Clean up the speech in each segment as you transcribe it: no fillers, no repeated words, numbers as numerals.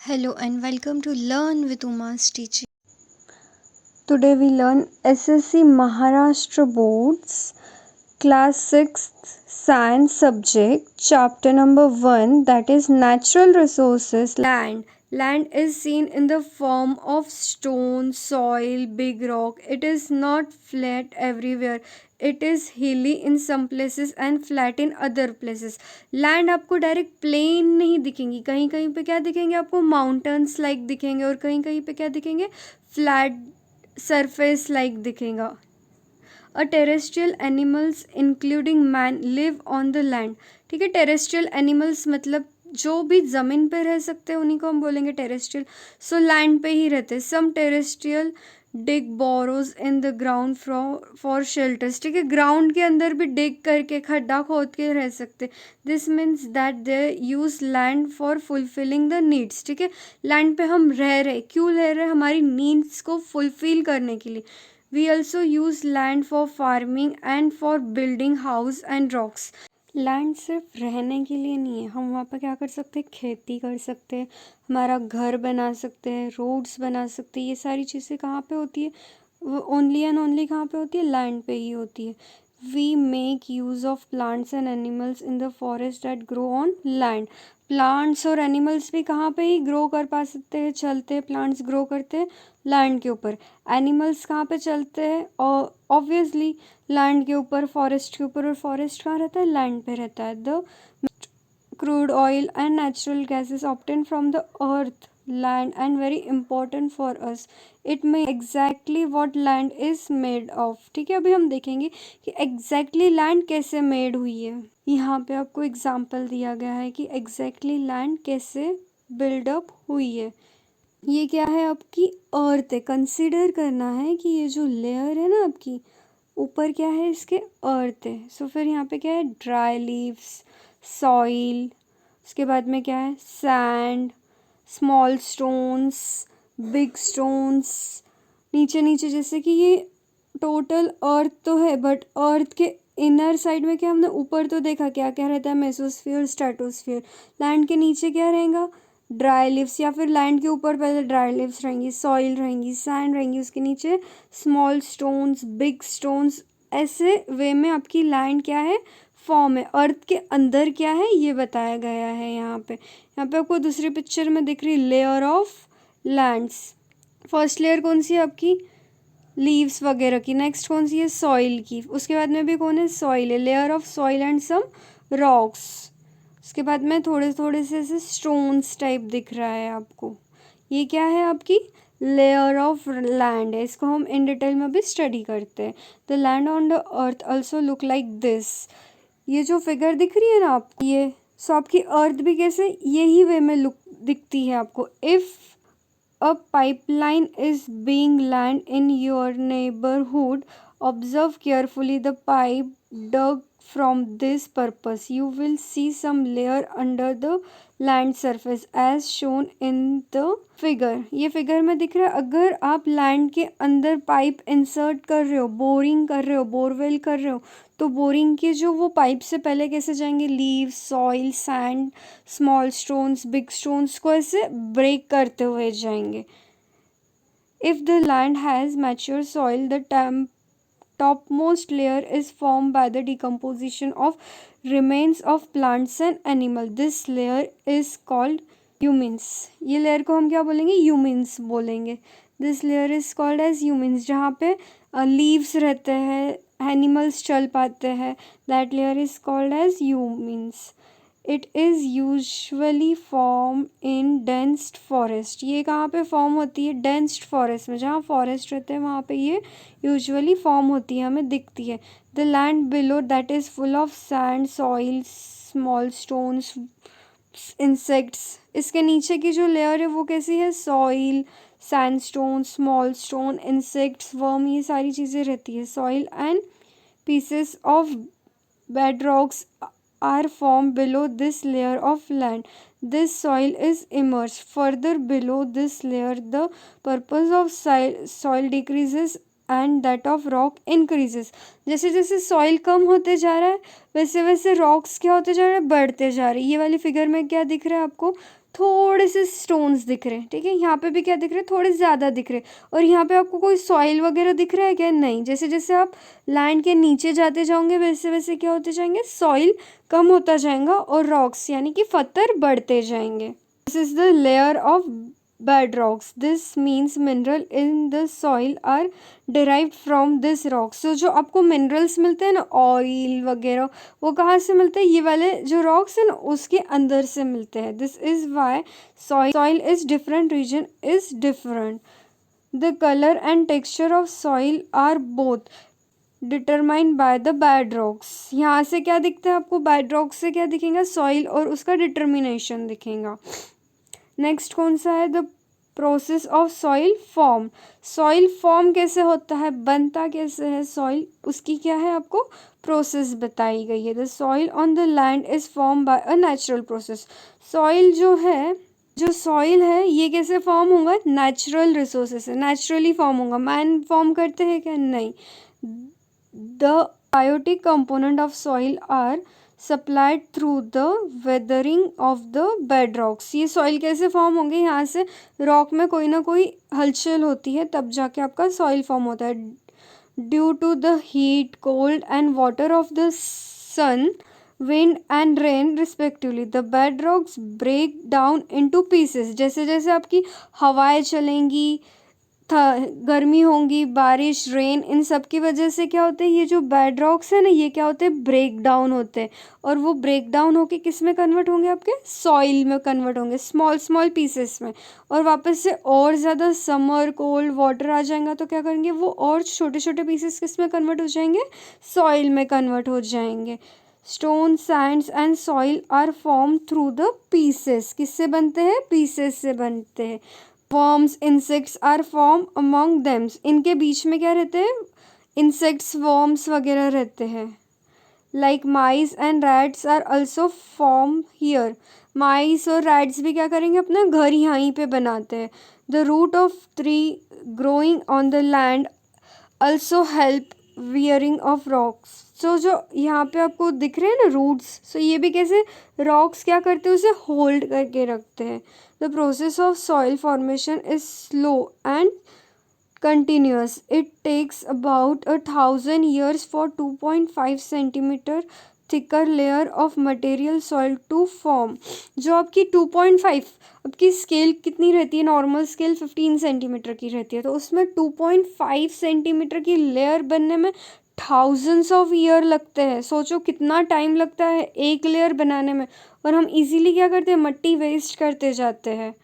Hello and welcome to Learn with Uma's Teaching. Today we learn SSC Maharashtra Boards Class 6th Science subject chapter number 1, that is Natural Resources. Land is seen in the form of stone, soil, big rock. It is not flat everywhere. It is hilly in some places and flat in other places. Land आपको direct plane नहीं दिखेंगी, कहीं कहीं पे क्या दिखेंगे आपको mountains like दिखेंगे और कहीं कहीं पे क्या दिखेंगे फ्लैट सरफेस लाइक दिखेगा. A terrestrial animals including man live on the land. ठीक है, टेरेस्ट्रियल एनिमल्स मतलब जो भी ज़मीन पे रह सकते हैं उन्हीं को हम बोलेंगे टेरेस्ट्रियल. सो लैंड पे ही रहते हैं. Some terrestrial dig burrows in the ground for shelters. ठीक है, ग्राउंड के अंदर भी डिग करके खड्डा खोद के रह सकते. This means that they use land for fulfilling the needs. ठीक है, लैंड पे हम रह रहे, क्यों रह रहे, हमारी नीड्स को फुलफिल करने के लिए. We also use land for farming and for building house and rocks. Land सिर्फ रहने के लिए नहीं है, हम वहाँ पर क्या कर सकते हैं, खेती कर सकते हैं, हमारा घर बना सकते हैं, रोड्स बना सकते हैं. ये सारी चीज़ें कहाँ पे होती है, वो ओनली एंड ओनली कहाँ पे होती है, लैंड पे ही होती है. We make use of plants and animals in the forest that grow on land. Plants और एनिमल्स भी कहाँ पे ही ग्रो कर पा सकते हैं, चलते हैं, प्लांट्स ग्रो करते हैं लैंड के ऊपर. एनिमल्स कहाँ पे चलते हैं, और ऑब्वियसली लैंड के ऊपर, फॉरेस्ट के ऊपर. और फॉरेस्ट कहाँ रहता है, लैंड पे रहता है. The crude oil and natural gases obtained from the earth, land, and very important for us. It may exactly what land is made of. ठीक है, अभी हम देखेंगे कि exactly land कैसे made हुई है. यहाँ पे आपको एग्जाम्पल दिया गया है कि exactly land कैसे बिल्डअप हुई है. ये क्या है, आपकी अर्थ है. कंसिडर करना है कि ये जो लेयर है ना आपकी ऊपर, क्या है, इसके अर्थ है. सो फिर यहाँ पे क्या है, ड्राई लीव्स, सॉइल, उसके बाद में क्या है, sand, small stones, big stones. नीचे नीचे जैसे कि ये टोटल अर्थ तो है, बट अर्थ के इनर साइड में क्या, हमने ऊपर तो देखा क्या क्या रहता है, मेसोस्फीयर, स्ट्रेटोस्फीयर. लैंड के नीचे क्या रहेगा, ड्राई लिव्स, या फिर लैंड के ऊपर पहले ड्राई लिव्स रहेंगी, सॉइल रहेंगी, सैंड रहेंगी, उसके नीचे स्मॉल स्टोन्स, बिग स्टोन्स. ऐसे वे में आपकी लैंड क्या है, फॉर्म है. अर्थ के अंदर क्या है ये बताया गया है यहाँ पे. यहाँ पे आपको दूसरी पिक्चर में दिख रही layer of lands. First layer कौन सी है आपकी, लीव्स वगैरह की. नेक्स्ट कौन सी है, सॉइल की. उसके बाद में भी कौन है, सॉइल है. Layer of soil and some rocks. उसके बाद में थोड़े थोड़े से ऐसे स्टोन्स टाइप दिख रहा है आपको. ये क्या है, आपकी लेयर ऑफ लैंड है. इसको हम इन डिटेल में भी स्टडी करते हैं. The land on the earth also look like this. ये जो फिगर दिख रही है ना आपको, ये सो आपकी अर्थ भी कैसे यही वे में लुक दिखती है आपको. If a pipeline is being land in your neighborhood, observe carefully the pipe dug from this purpose. You will see some layer under the land surface as shown in the figure. ये figure में दिख रहा है. अगर आप land के अंदर pipe insert कर रहे हो, बोरिंग कर रहे हो, बोरवेल कर रहे हो, तो बोरिंग के जो वो पाइप से पहले कैसे जाएंगे, leaves, soil, sand, small stones, big stones को ऐसे ब्रेक करते हुए जाएंगे. If the land has mature soil, the topmost layer is formed by the decomposition of remains of plants and animal. This layer is called humins. ये layer को हम क्या बोलेंगे, humins बोलेंगे. This layer is called as humins. जहाँ पे leaves रहते हैं, एनिमल्स चल पाते हैं, that layer is called as humins. It is usually form in densed forest. ये कहाँ पे फॉर्म होती है, डेंस्ड फॉरेस्ट में. जहाँ फॉरेस्ट रहते हैं वहाँ पे ये यूजुअली फॉर्म होती है, हमें दिखती है. The land below that is full of sand, soil, small stones, insects. इसके नीचे की जो लेयर है वो कैसी है, soil, sandstone, small stone, insects, worm, ये सारी चीज़ें रहती है. Soil and pieces of bedrocks are formed below this layer of land. This soil is immersed. Further below this layer, the purpose of soil decreases and that of rock increases. जैसे जैसे soil कम होते जा रहा है वैसे वैसे rocks क्या होते जा रहे हैं, बढ़ते जा रहे हैं. ये वाली फिगर में क्या दिख रहा है आपको, थोड़े से स्टोन्स दिख रहे हैं, ठीक है। यहाँ पे भी क्या दिख रहे हैं, थोड़े ज़्यादा दिख रहे हैं। और यहाँ पे आपको कोई सॉइल वगैरह दिख रहा है क्या, नहीं। जैसे जैसे आप लैंड के नीचे जाते जाओगे वैसे वैसे क्या होते जाएंगे, सॉइल कम होता जाएगा और रॉक्स यानी कि पत्थर बढ़ते जाएंगे। This is the layer of bedrocks. This means mineral in the soil are derived from this rock. So जो आपको मिनरल्स मिलते हैं ना, ऑयल वगैरह, वो कहाँ से मिलते हैं, ये वाले जो रॉक्स हैं ना उसके अंदर से मिलते हैं। This is why soil is different, region is different. The color and texture of soil are both determined by the bedrocks. यहाँ से क्या दिखता है आपको, bedrocks से क्या दिखेगा, सॉइल और उसका डिटर्मिनेशन दिखेगा। नेक्स्ट कौन सा है, the process of soil form. Soil form कैसे होता है, बनता कैसे है सॉइल, उसकी क्या है आपको प्रोसेस बताई गई है। The soil on the land is form by a natural process. Soil जो है, जो सॉइल है ये कैसे फॉर्म होगा, नेचुरल रिसोर्सेस से नेचुरली फॉर्म होगा। मैन फॉर्म करते हैं क्या, नहीं। The biotic component of soil are supplied through the weathering of the bedrocks. ये सॉइल कैसे फॉर्म होंगे, यहाँ से रॉक में कोई ना कोई हलचल होती है तब जाके आपका सॉइल फॉर्म होता है। Due to the heat, cold and water of the sun, wind and rain respectively, the bedrocks break down into pieces. जैसे जैसे आपकी हवाएं चलेंगी, गर्मी होंगी, बारिश, रेन, इन सब की वजह से क्या होते हैं, ये जो bedrocks है ना ये क्या होते हैं, ब्रेक डाउन होते हैं। और वो ब्रेक डाउन होके किस में कन्वर्ट होंगे, आपके सॉइल में कन्वर्ट होंगे, स्मॉल स्मॉल पीसेस में। और वापस से और ज़्यादा समर, कोल्ड वाटर आ जाएगा तो क्या करेंगे, वो और छोटे छोटे पीसेस किस में कन्वर्ट हो जाएंगे, सॉइल में कन्वर्ट हो जाएंगे। Stone, sands and soil are form through the pieces. किससे बनते हैं, पीसेस से बनते हैं। Worms, insects are form among thems. इनके बीच में क्या रहते हैं, इंसेक्ट्स, वर्म्स वगैरह रहते हैं। Like mice and rats are also form here. Mice और रैट्स भी क्या करेंगे, अपना घर यहीं पे बनाते हैं। The root of tree growing on the land also help wearing off rocks. So जो यहाँ पे आपको दिख रहे हैं ना रूट्स, सो ये भी कैसे रॉक्स क्या करते हैं, उसे होल्ड करके रखते हैं। The process of soil formation is slow and continuous. It takes about 1,000 years for 2.5 centimeter thicker layer of material soil to form. जो आपकी 2.5, आपकी स्केल कितनी रहती है, नॉर्मल स्केल 15 सेंटीमीटर की रहती है, तो उसमें 2.5 सेंटीमीटर की लेयर बनने में थाउजेंड्स ऑफ ईयर लगते हैं। सोचो कितना टाइम लगता है एक लेयर बनाने में, और हम इजीली क्या करते हैं, मट्टी वेस्ट करते जाते हैं।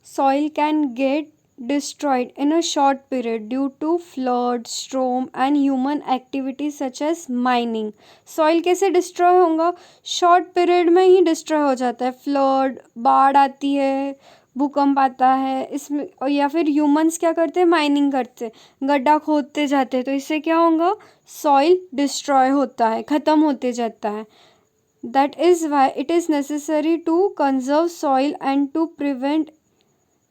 Soil can get destroyed in a short period due to flood, storm and human activities such as mining. Soil कैसे destroy होगा, short period में ही destroy हो जाता है। फ्लड, बाढ़ आती है, भूकंप आता है इसमें, या फिर ह्यूमंस क्या करते हैं, माइनिंग करते हैं, गड्ढा खोदते जाते हैं, तो इससे क्या होगा, सॉइल डिस्ट्रॉय होता है, ख़त्म होते जाता है। That is why it is necessary to conserve soil and to prevent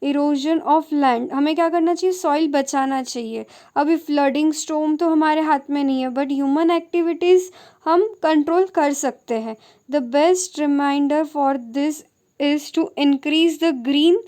erosion of land. हमें क्या करना चाहिए, सॉइल बचाना चाहिए। अभी फ्लडिंग, स्टॉर्म तो हमारे हाथ में नहीं है, बट ह्यूमन एक्टिविटीज़ हम कंट्रोल कर सकते हैं। The best reminder for this is to increase the green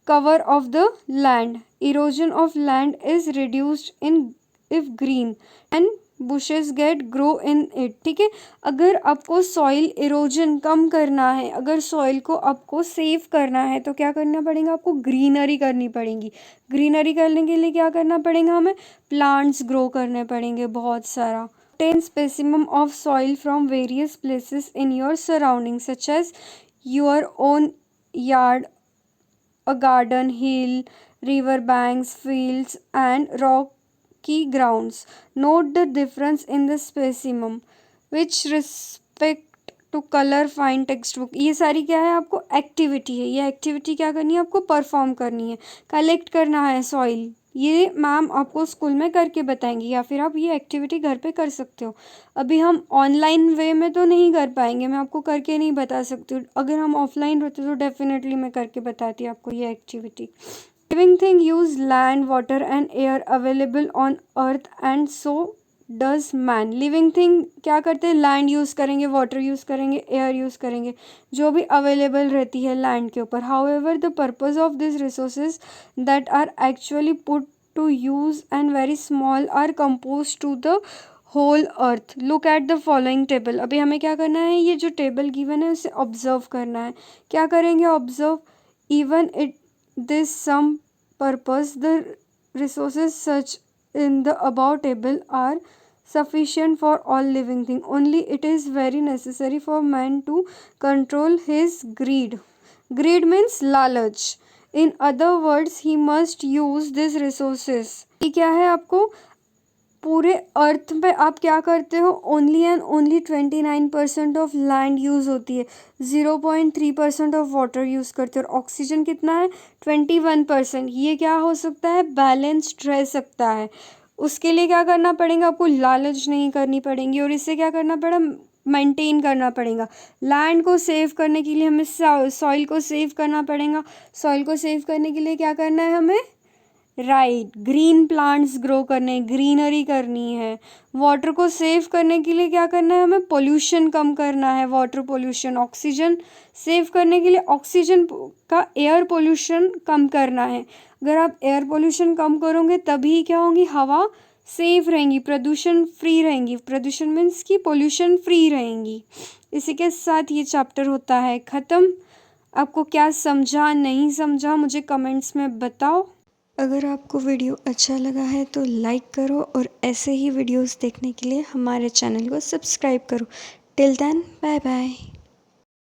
cover of the land. Erosion of land is reduced in if green and bushes get grow in it. ठीक है, अगर आपको soil erosion कम करना है, अगर सॉइल को आपको save करना है, तो क्या करना पड़ेगा, आपको ग्रीनरी करनी पड़ेगी। ग्रीनरी करने के लिए क्या करना पड़ेगा, हमें प्लांट्स ग्रो करने पड़ेंगे बहुत सारा। Obtain specimen of soil from various places in your surroundings such as your own yard, a garden, hill, river banks, fields and rocky grounds. Note the difference in the specimen which respect to color, find textbook. ये सारी क्या है, आपको activity है। ये activity क्या करनी है, आपको परफॉर्म करनी है। कलेक्ट करना है सॉइल, ये मैम आपको स्कूल में करके बताएंगी, या फिर आप ये एक्टिविटी घर पे कर सकते हो। अभी हम ऑनलाइन वे में तो नहीं कर पाएंगे, मैं आपको करके नहीं बता सकती हूँ। अगर हम ऑफलाइन रहते तो डेफिनेटली मैं करके बताती आपको ये activity. Living thing use land, water and air available on earth and so does man. Living thing क्या करते हैं, लैंड यूज़ करेंगे, वाटर यूज़ करेंगे, एयर यूज़ करेंगे, जो भी अवेलेबल रहती है लैंड के ऊपर। However the purpose of this resources that are actually put to use and very small are compose to the whole earth. Look at the following table. अभी हमें क्या करना है, ये जो टेबल गिवन है उसे ऑब्जर्व करना है। क्या करेंगे, observe. Even it this some purpose the resources such in the above table are sufficient for all living thing. Only it is very necessary for man to control his greed. Greed means lalach. In other words, he must use these resources. ये क्या है, आपको पूरे अर्थ पे आप क्या करते हो, only and only 29% of land use होती है, 0.3% ऑफ वाटर यूज़ करते हो, और ऑक्सीजन कितना है, 21%। ये क्या हो सकता है, बैलेंस्ड रह सकता है। उसके लिए क्या करना पड़ेगा, आपको लालच नहीं करनी पड़ेगी, और इससे क्या करना पड़ा, मेंटेन करना पड़ेगा। लैंड को सेव करने के लिए हमें सॉइल को सेव करना पड़ेगा। सॉइल को सेव करने के लिए क्या करना है हमें, राइट, ग्रीन प्लांट्स ग्रो करने, ग्रीनरी करनी है। वाटर को सेव करने के लिए क्या करना है, हमें पोल्यूशन कम करना है, वाटर पोल्यूशन। ऑक्सीजन सेव करने के लिए ऑक्सीजन का एयर पोल्यूशन कम करना है। अगर आप एयर पोल्यूशन कम करोगे तभी क्या होंगी, हवा सेफ रहेंगी, प्रदूषण फ्री रहेंगी। प्रदूषण मीन्स कि पोल्यूशन फ्री रहेंगी। इसी के साथ ये चैप्टर होता है ख़त्म। आपको क्या समझा, नहीं समझा, मुझे कमेंट्स में बताओ। अगर आपको वीडियो अच्छा लगा है तो लाइक करो और ऐसे ही वीडियोस देखने के लिए हमारे चैनल को सब्सक्राइब करो। Till then, bye bye.